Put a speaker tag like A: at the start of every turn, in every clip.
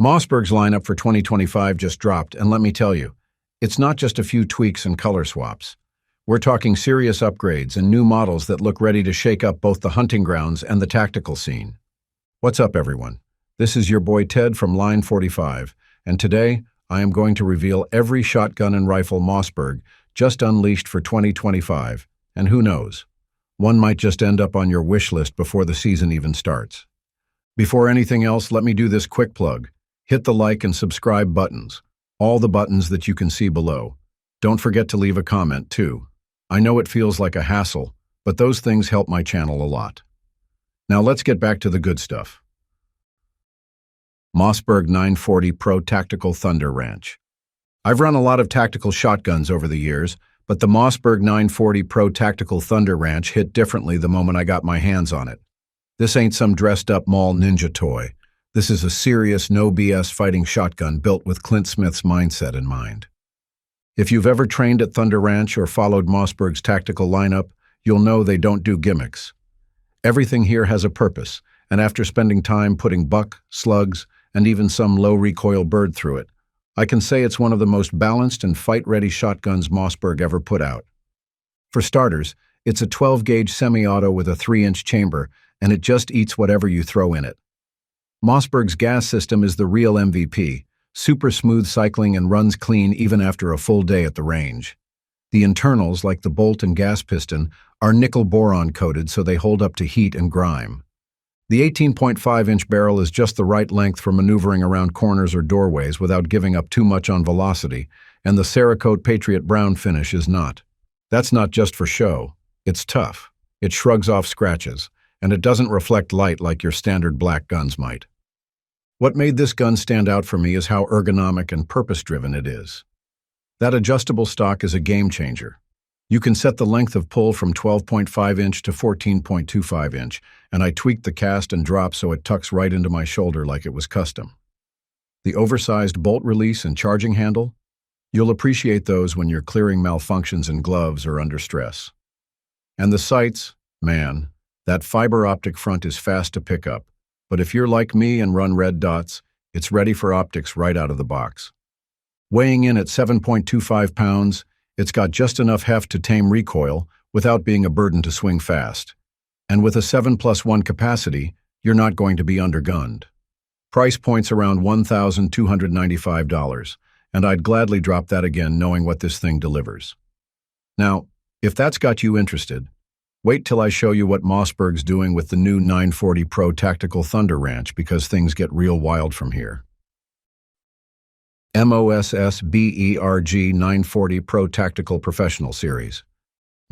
A: Mossberg's lineup for 2025 just dropped, and let me tell you, it's not just a few tweaks and color swaps. We're talking serious upgrades and new models that look ready to shake up both the hunting grounds and the tactical scene. What's up, everyone? This is your boy Ted from Line 45, and today I am going to reveal every shotgun and rifle Mossberg just unleashed for 2025, and who knows, one might just end up on your wish list before the season even starts. Before anything else, let me do this quick plug. Hit the like and subscribe buttons, all the buttons that you can see below. Don't forget to leave a comment, too. I know it feels like a hassle, but those things help my channel a lot. Now let's get back to the good stuff. Mossberg 940 Pro Tactical Thunder Ranch. I've run a lot of tactical shotguns over the years, but the Mossberg 940 Pro Tactical Thunder Ranch hit differently the moment I got my hands on it. This ain't some dressed-up mall ninja toy. This is a serious, no-BS fighting shotgun built with Clint Smith's mindset in mind. If you've ever trained at Thunder Ranch or followed Mossberg's tactical lineup, you'll know they don't do gimmicks. Everything here has a purpose, and after spending time putting buck, slugs, and even some low-recoil bird through it, I can say it's one of the most balanced and fight-ready shotguns Mossberg ever put out. For starters, it's a 12-gauge semi-auto with a 3-inch chamber, and it just eats whatever you throw in it. Mossberg's gas system is the real MVP, super smooth cycling and runs clean even after a full day at the range. The internals, like the bolt and gas piston, are nickel boron coated so they hold up to heat and grime. The 18.5-inch barrel is just the right length for maneuvering around corners or doorways without giving up too much on velocity, and the Cerakote Patriot Brown finish is not. That's not just for show. It's tough. It shrugs off scratches, and it doesn't reflect light like your standard black guns might. What made this gun stand out for me is how ergonomic and purpose-driven it is. That adjustable stock is a game-changer. You can set the length of pull from 12.5-inch to 14.25-inch, and I tweaked the cast and drop so it tucks right into my shoulder like it was custom. The oversized bolt release and charging handle? You'll appreciate those when you're clearing malfunctions in gloves or under stress. And the sights? Man, that fiber optic front is fast to pick up. But if you're like me and run red dots, it's ready for optics right out of the box. Weighing in at 7.25 pounds, it's got just enough heft to tame recoil without being a burden to swing fast. And with a 7+1 capacity, you're not going to be undergunned. Price point's around $1,295, and I'd gladly drop that again knowing what this thing delivers. Now, if that's got you interested, wait till I show you what Mossberg's doing with the new 940 Pro Tactical Thunder Ranch because things get real wild from here. Mossberg 940 Pro Tactical Professional Series.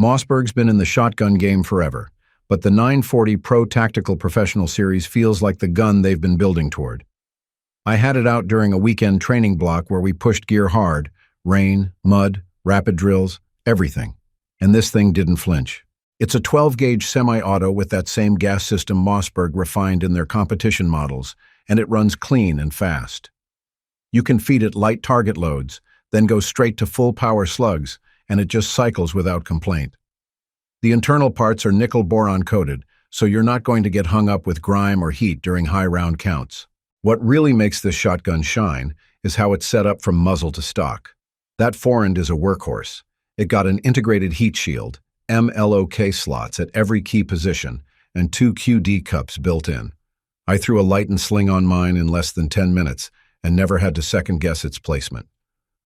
A: Mossberg's been in the shotgun game forever, but the 940 Pro Tactical Professional Series feels like the gun they've been building toward. I had it out during a weekend training block where we pushed gear hard, rain, mud, rapid drills, everything. And this thing didn't flinch. It's a 12-gauge semi-auto with that same gas system Mossberg refined in their competition models, and it runs clean and fast. You can feed it light target loads, then go straight to full-power slugs, and it just cycles without complaint. The internal parts are nickel boron coated, so you're not going to get hung up with grime or heat during high round counts. What really makes this shotgun shine is how it's set up from muzzle to stock. That forend is a workhorse. It got an integrated heat shield, MLOK slots at every key position, and 2 QD cups built in. I threw a light and sling on mine in less than 10 minutes and never had to second-guess its placement.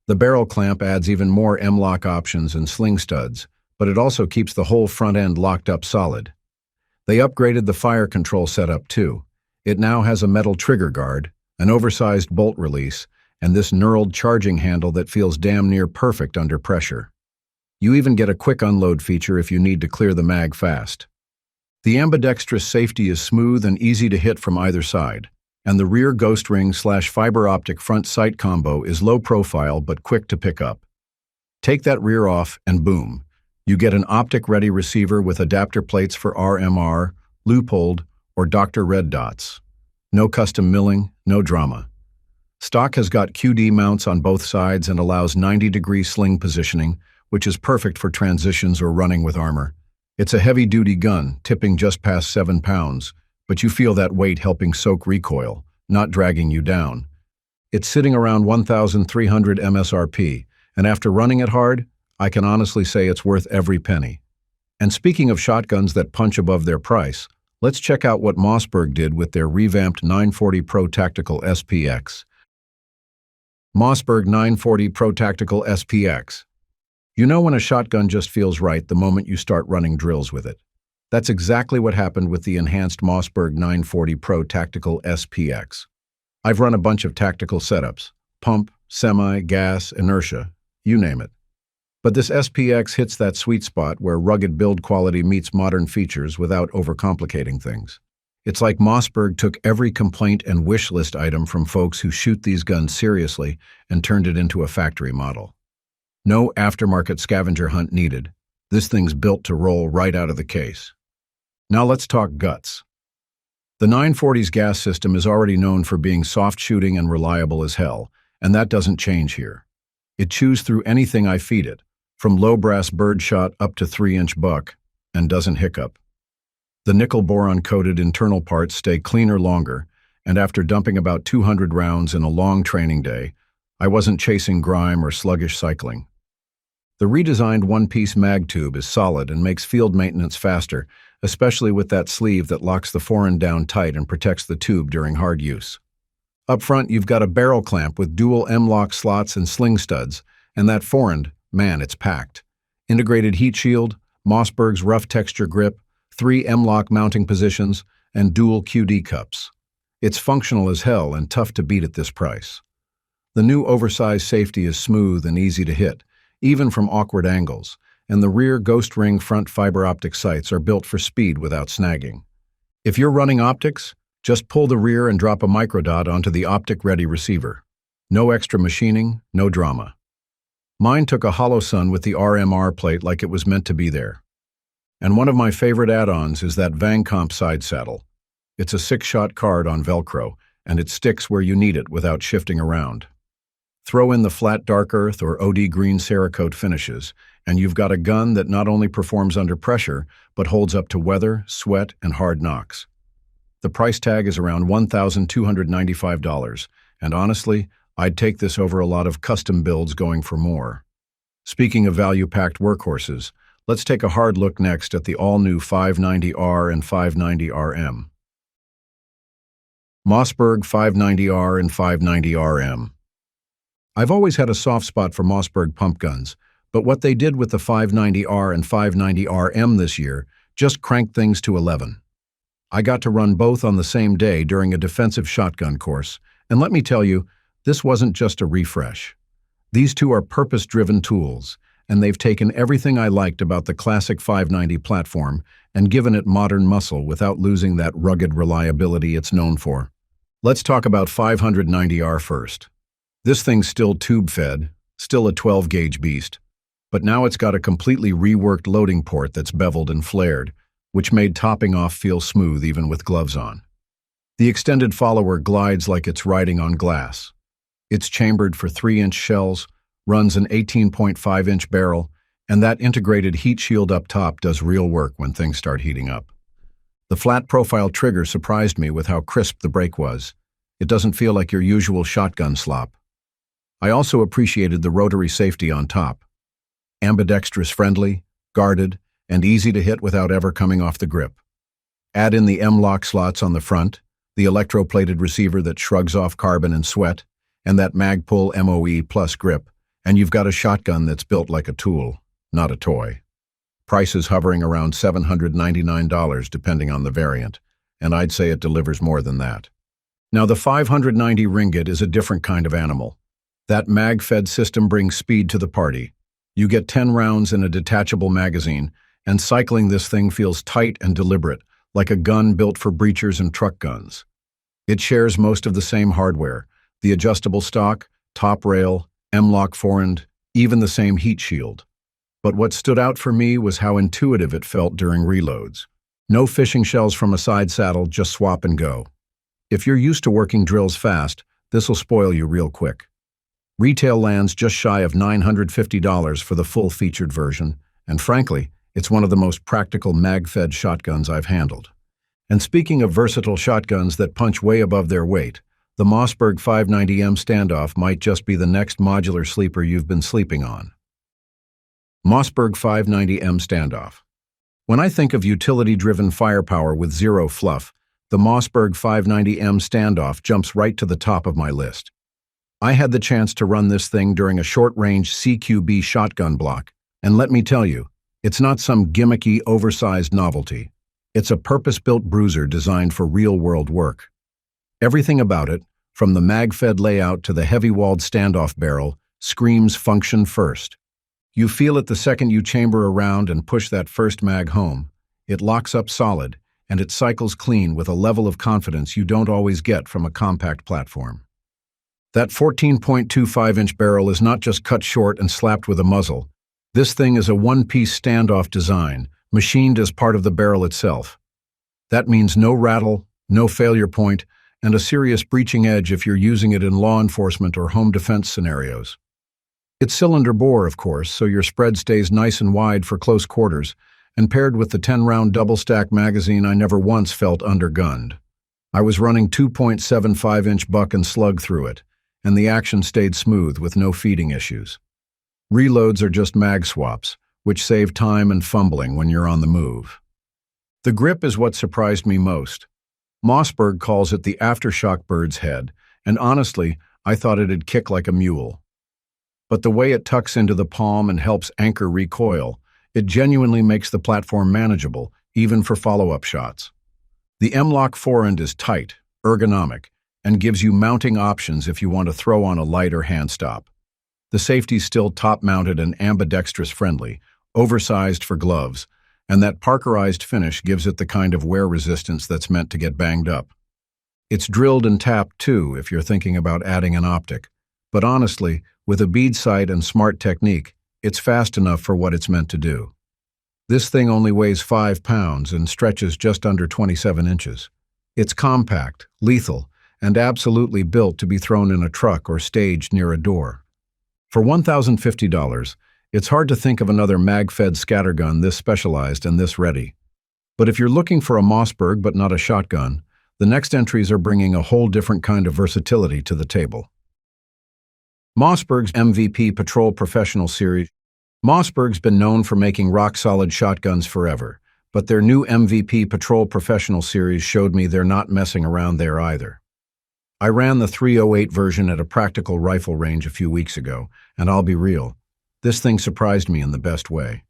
A: The barrel clamp adds even more M-lock options and sling studs, but it also keeps the whole front end locked up solid. They upgraded the fire control setup too. It now has a metal trigger guard, an oversized bolt release, and this knurled charging handle that feels damn near perfect under pressure. You even get a quick unload feature if you need to clear the mag fast. The ambidextrous safety is smooth and easy to hit from either side, and the rear ghost ring/fiber optic front sight combo is low profile but quick to pick up. Take that rear off and boom, you get an optic-ready receiver with adapter plates for RMR, Leupold, or Dr. Red dots. No custom milling, no drama. Stock has got QD mounts on both sides and allows 90-degree sling positioning, which is perfect for transitions or running with armor. It's a heavy-duty gun, tipping just past 7 pounds, but you feel that weight helping soak recoil, not dragging you down. It's sitting around 1,300 MSRP, and after running it hard, I can honestly say it's worth every penny. And speaking of shotguns that punch above their price, let's check out what Mossberg did with their revamped 940 Pro Tactical SPX. Mossberg 940 Pro Tactical SPX. You know when a shotgun just feels right the moment you start running drills with it. That's exactly what happened with the enhanced Mossberg 940 Pro Tactical SPX. I've run a bunch of tactical setups: pump, semi, gas, inertia, you name it. But this SPX hits that sweet spot where rugged build quality meets modern features without overcomplicating things. It's like Mossberg took every complaint and wish list item from folks who shoot these guns seriously and turned it into a factory model. No aftermarket scavenger hunt needed. This thing's built to roll right out of the case. Now let's talk guts. The 940's gas system is already known for being soft shooting and reliable as hell, and that doesn't change here. It chews through anything I feed it, from low brass birdshot up to 3-inch buck, and doesn't hiccup. The nickel boron-coated internal parts stay cleaner longer, and after dumping about 200 rounds in a long training day, I wasn't chasing grime or sluggish cycling. The redesigned one-piece mag tube is solid and makes field maintenance faster, especially with that sleeve that locks the forend down tight and protects the tube during hard use. Up front, you've got a barrel clamp with dual M-lock slots and sling studs, and that forend, man, it's packed. Integrated heat shield, Mossberg's rough texture grip, 3 M-lock mounting positions, and dual QD cups. It's functional as hell and tough to beat at this price. The new oversized safety is smooth and easy to hit, even from awkward angles, and the rear ghost ring front fiber optic sights are built for speed without snagging. If you're running optics, just pull the rear and drop a microdot onto the optic-ready receiver. No extra machining, no drama. Mine took a hollow sun with the RMR plate like it was meant to be there. And one of my favorite add-ons is that Vangcomp side saddle. It's a 6-shot card on Velcro, and it sticks where you need it without shifting around. Throw in the flat dark earth or OD green Cerakote finishes, and you've got a gun that not only performs under pressure, but holds up to weather, sweat, and hard knocks. The price tag is around $1,295, and honestly, I'd take this over a lot of custom builds going for more. Speaking of value-packed workhorses, let's take a hard look next at the all-new 590R and 590RM. Mossberg 590R and 590RM. I've always had a soft spot for Mossberg pump guns, but what they did with the 590R and 590RM this year just cranked things to 11. I got to run both on the same day during a defensive shotgun course, and let me tell you, this wasn't just a refresh. These two are purpose-driven tools, and they've taken everything I liked about the classic 590 platform and given it modern muscle without losing that rugged reliability it's known for. Let's talk about 590R first. This thing's still tube-fed, still a 12-gauge beast, but now it's got a completely reworked loading port that's beveled and flared, which made topping off feel smooth even with gloves on. The extended follower glides like it's riding on glass. It's chambered for 3-inch shells, runs an 18.5-inch barrel, and that integrated heat shield up top does real work when things start heating up. The flat-profile trigger surprised me with how crisp the break was. It doesn't feel like your usual shotgun slop. I also appreciated the rotary safety on top. Ambidextrous friendly, guarded, and easy to hit without ever coming off the grip. Add in the M-lock slots on the front, the electroplated receiver that shrugs off carbon and sweat, and that Magpul MOE Plus grip, and you've got a shotgun that's built like a tool, not a toy. Prices hovering around $799 depending on the variant, and I'd say it delivers more than that. Now the 590 ringgit is a different kind of animal. That mag-fed system brings speed to the party. You get 10 rounds in a detachable magazine, and cycling this thing feels tight and deliberate, like a gun built for breachers and truck guns. It shares most of the same hardware, the adjustable stock, top rail, M-lock forend, even the same heat shield. But what stood out for me was how intuitive it felt during reloads. No fishing shells from a side saddle, just swap and go. If you're used to working drills fast, this'll spoil you real quick. Retail lands just shy of $950 for the full-featured version, and frankly, it's one of the most practical mag-fed shotguns I've handled. And speaking of versatile shotguns that punch way above their weight, the Mossberg 590M standoff might just be the next modular sleeper you've been sleeping on. Mossberg 590M standoff. When I think of utility-driven firepower with zero fluff, the Mossberg 590M standoff jumps right to the top of my list. I had the chance to run this thing during a short-range CQB shotgun block, and let me tell you, it's not some gimmicky, oversized novelty. It's a purpose-built bruiser designed for real-world work. Everything about it, from the mag-fed layout to the heavy-walled standoff barrel, screams function first. You feel it the second you chamber around and push that first mag home. It locks up solid, and it cycles clean with a level of confidence you don't always get from a compact platform. That 14.25-inch barrel is not just cut short and slapped with a muzzle. This thing is a one-piece standoff design, machined as part of the barrel itself. That means no rattle, no failure point, and a serious breaching edge if you're using it in law enforcement or home defense scenarios. It's cylinder bore, of course, so your spread stays nice and wide for close quarters, and paired with the 10-round double-stack magazine, I never once felt undergunned. I was running 2.75-inch buck and slug through it, and the action stayed smooth with no feeding issues. Reloads are just mag swaps, which save time and fumbling when you're on the move. The grip is what surprised me most. Mossberg calls it the aftershock bird's head, and honestly, I thought it'd kick like a mule. But the way it tucks into the palm and helps anchor recoil, it genuinely makes the platform manageable, even for follow-up shots. The M-LOK forend is tight, ergonomic, and gives you mounting options if you want to throw on a light or hand stop. The safety's still top-mounted and ambidextrous-friendly, oversized for gloves, and that parkerized finish gives it the kind of wear resistance that's meant to get banged up. It's drilled and tapped, too, if you're thinking about adding an optic. But honestly, with a bead sight and smart technique, it's fast enough for what it's meant to do. This thing only weighs 5 pounds and stretches just under 27 inches. It's compact, lethal, and absolutely built to be thrown in a truck or staged near a door. For $1,050, it's hard to think of another mag-fed scattergun this specialized and this ready. But if you're looking for a Mossberg but not a shotgun, the next entries are bringing a whole different kind of versatility to the table. Mossberg's MVP Patrol Professional Series. Mossberg's been known for making rock-solid shotguns forever, but their new MVP Patrol Professional Series showed me they're not messing around there either. I ran the .308 version at a practical rifle range a few weeks ago, and I'll be real, this thing surprised me in the best way.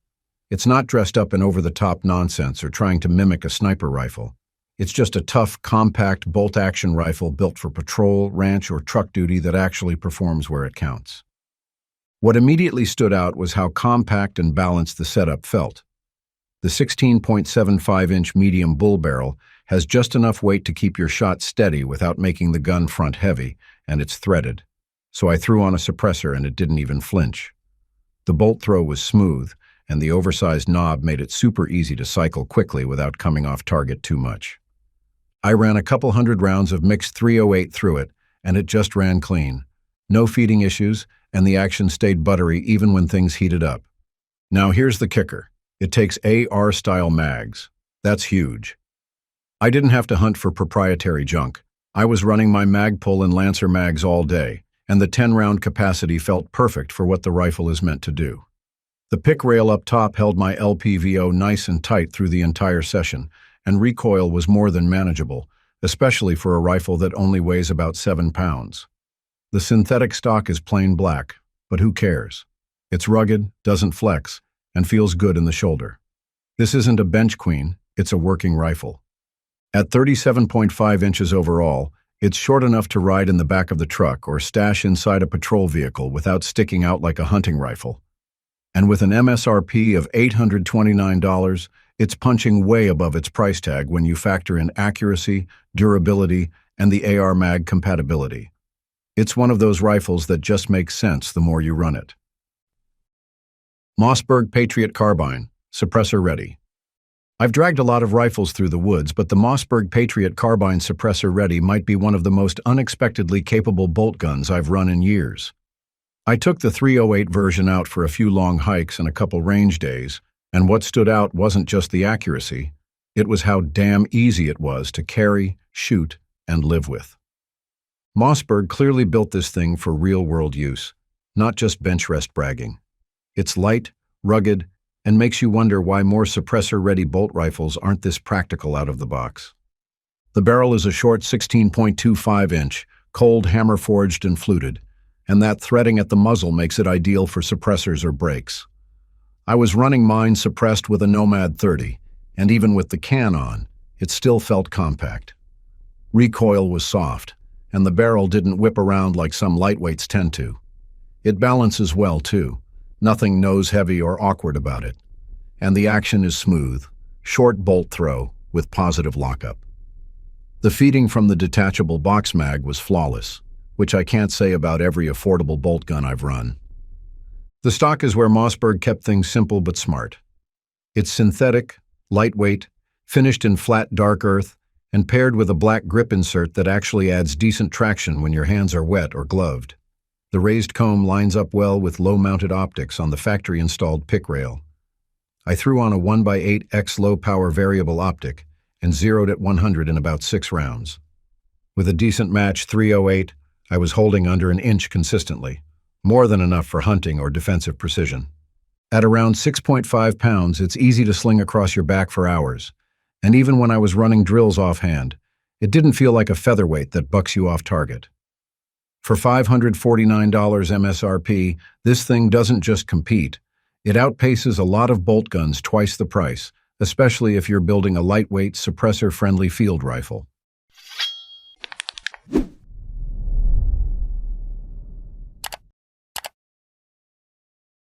A: It's not dressed up in over-the-top nonsense or trying to mimic a sniper rifle. It's just a tough, compact, bolt-action rifle built for patrol, ranch, or truck duty that actually performs where it counts. What immediately stood out was how compact and balanced the setup felt. The 16.75-inch medium bull barrel has just enough weight to keep your shot steady without making the gun front heavy, and it's threaded. So I threw on a suppressor and it didn't even flinch. The bolt throw was smooth, and the oversized knob made it super easy to cycle quickly without coming off target too much. I ran a couple hundred rounds of mixed .308 through it, and it just ran clean. No feeding issues, and the action stayed buttery even when things heated up. Now here's the kicker. It takes AR-style mags. That's huge. I didn't have to hunt for proprietary junk. I was running my Magpul and Lancer mags all day, and the 10-round capacity felt perfect for what the rifle is meant to do. The pick rail up top held my LPVO nice and tight through the entire session, and recoil was more than manageable, especially for a rifle that only weighs about 7 pounds. The synthetic stock is plain black, but who cares? It's rugged, doesn't flex, and feels good in the shoulder. This isn't a bench queen, it's a working rifle. At 37.5 inches overall, it's short enough to ride in the back of the truck or stash inside a patrol vehicle without sticking out like a hunting rifle. And with an MSRP of $829, it's punching way above its price tag when you factor in accuracy, durability, and the AR mag compatibility. It's one of those rifles that just makes sense the more you run it. Mossberg Patriot Carbine, suppressor ready. I've dragged a lot of rifles through the woods, but the Mossberg Patriot Carbine suppressor ready might be one of the most unexpectedly capable bolt guns I've run in years. I took the .308 version out for a few long hikes and a couple range days, and what stood out wasn't just the accuracy, it was how damn easy it was to carry, shoot, and live with. Mossberg clearly built this thing for real-world use, not just bench rest bragging. It's light, rugged, and makes you wonder why more suppressor-ready bolt rifles aren't this practical out of the box. The barrel is a short 16.25-inch, cold hammer-forged and fluted, and that threading at the muzzle makes it ideal for suppressors or brakes. I was running mine suppressed with a Nomad 30, and even with the can on, it still felt compact. Recoil was soft, and the barrel didn't whip around like some lightweights tend to. It balances well, too. Nothing nose-heavy or awkward about it. And the action is smooth, short bolt throw with positive lockup. The feeding from the detachable box mag was flawless, which I can't say about every affordable bolt gun I've run. The stock is where Mossberg kept things simple but smart. It's synthetic, lightweight, finished in flat dark earth, and paired with a black grip insert that actually adds decent traction when your hands are wet or gloved. The raised comb lines up well with low-mounted optics on the factory-installed pick rail. I threw on a 1x8X low-power variable optic and zeroed at 100 in about 6 rounds. With a decent match 308, I was holding under an inch consistently, more than enough for hunting or defensive precision. At around 6.5 pounds, it's easy to sling across your back for hours, and even when I was running drills offhand, it didn't feel like a featherweight that bucks you off target. For $549 MSRP, this thing doesn't just compete, it outpaces a lot of bolt guns twice the price, especially if you're building a lightweight, suppressor-friendly field rifle.